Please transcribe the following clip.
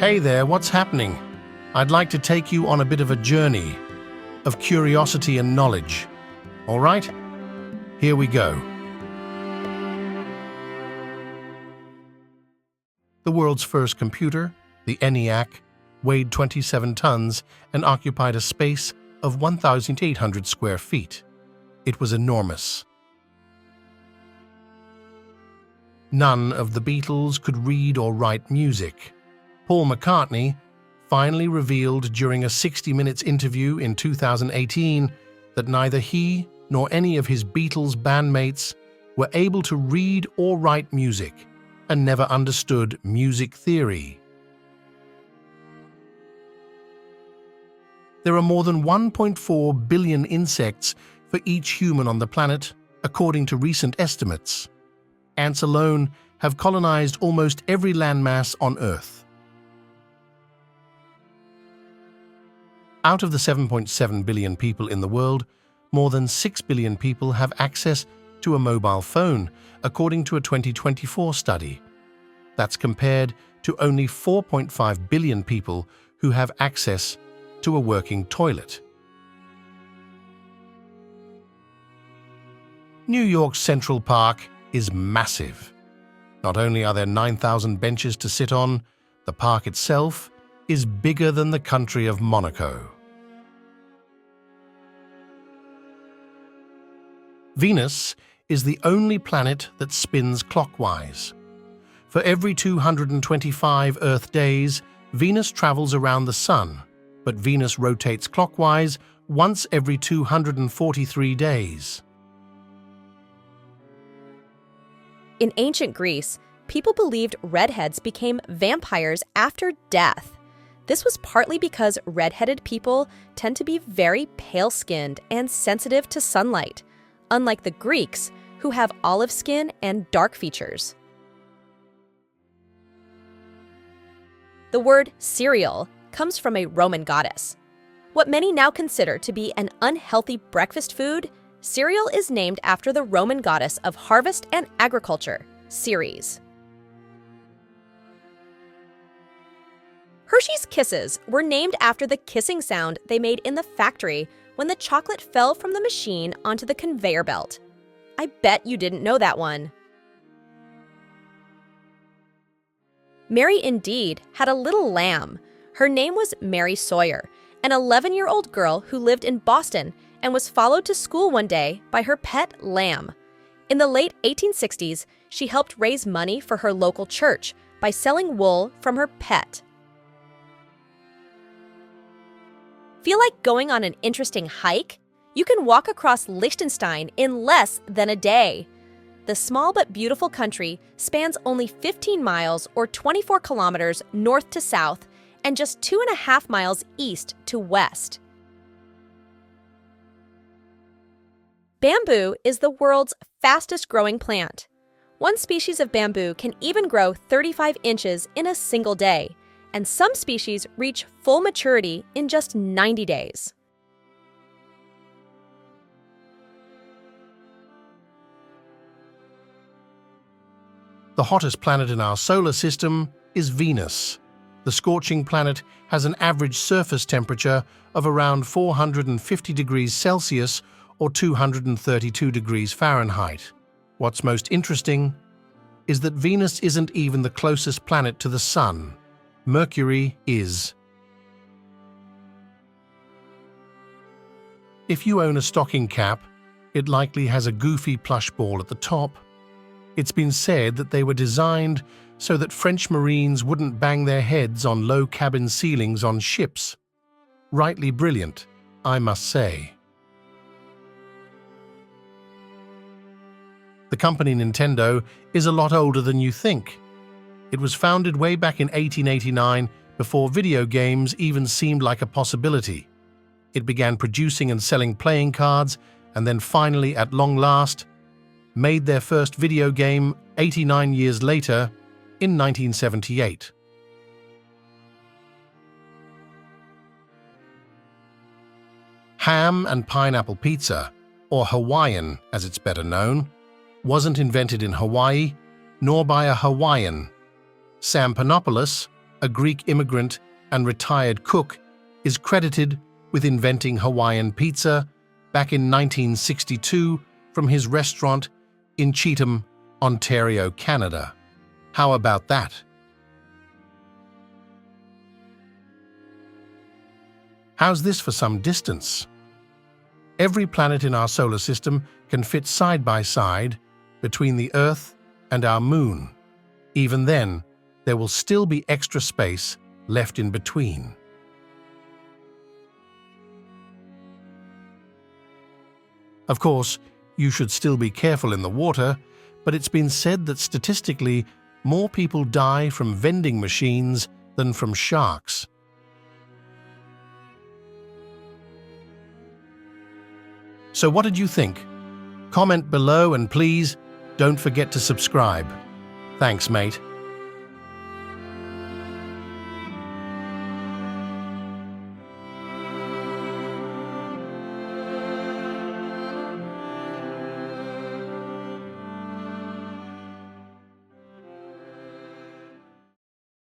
Hey there, what's happening? I'd like to take you on a bit of a journey of curiosity and knowledge. All right? Here we go. The world's first computer, the ENIAC, weighed 27 tons and occupied a space of 1,800 square feet. It was enormous. None of the Beatles could read or write music. Paul McCartney finally revealed during a 60 Minutes interview in 2018 that neither he nor any of his Beatles bandmates were able to read or write music and never understood music theory. There are more than 1.4 billion insects for each human on the planet, according to recent estimates. Ants alone have colonized almost every landmass on Earth. Out of the 7.7 billion people in the world, more than 6 billion people have access to a mobile phone, according to a 2024 study. That's compared to only 4.5 billion people who have access to a working toilet. New York's Central Park is massive. Not only are there 9,000 benches to sit on, the park itself is bigger than the country of Monaco. Venus is the only planet that spins clockwise. For every 225 Earth days, Venus travels around the Sun, but Venus rotates clockwise once every 243 days. In ancient Greece, people believed redheads became vampires after death. This was partly because redheaded people tend to be very pale-skinned and sensitive to sunlight, unlike the Greeks, who have olive skin and dark features. The word cereal comes from a Roman goddess. What many now consider to be an unhealthy breakfast food, cereal is named after the Roman goddess of harvest and agriculture, Ceres. Hershey's Kisses were named after the kissing sound they made in the factory when the chocolate fell from the machine onto the conveyor belt. I bet you didn't know that one. Mary indeed had a little lamb. Her name was Mary Sawyer, an 11-year-old girl who lived in Boston and was followed to school one day by her pet lamb. In the late 1860s, she helped raise money for her local church by selling wool from her pet. Feel like going on an interesting hike? You can walk across Liechtenstein in less than a day. The small but beautiful country spans only 15 miles or 24 kilometers north to south and just 2.5 miles east to west. Bamboo is the world's fastest-growing plant. One species of bamboo can even grow 35 inches in a single day, and some species reach full maturity in just 90 days. The hottest planet in our solar system is Venus. The scorching planet has an average surface temperature of around 450 degrees Celsius or 232 degrees Fahrenheit. What's most interesting is that Venus isn't even the closest planet to the Sun. Mercury is. If you own a stocking cap, it likely has a goofy plush ball at the top. It's been said that they were designed so that French Marines wouldn't bang their heads on low cabin ceilings on ships. Rightly brilliant, I must say. The company Nintendo is a lot older than you think. It was founded way back in 1889, before video games even seemed like a possibility. It began producing and selling playing cards, and then finally, at long last, made their first video game 89 years later, in 1978. Ham and pineapple pizza, or Hawaiian as it's better known, wasn't invented in Hawaii, nor by a Hawaiian. Sam Panopoulos, a Greek immigrant and retired cook, is credited with inventing Hawaiian pizza back in 1962 from his restaurant in Cheatham, Ontario, Canada. How about that? How's this for some distance? Every planet in our solar system can fit side by side between the Earth and our Moon. Even then, there will still be extra space left in between. Of course, you should still be careful in the water, but it's been said that statistically, more people die from vending machines than from sharks. So what did you think? Comment below and please don't forget to subscribe. Thanks, mate.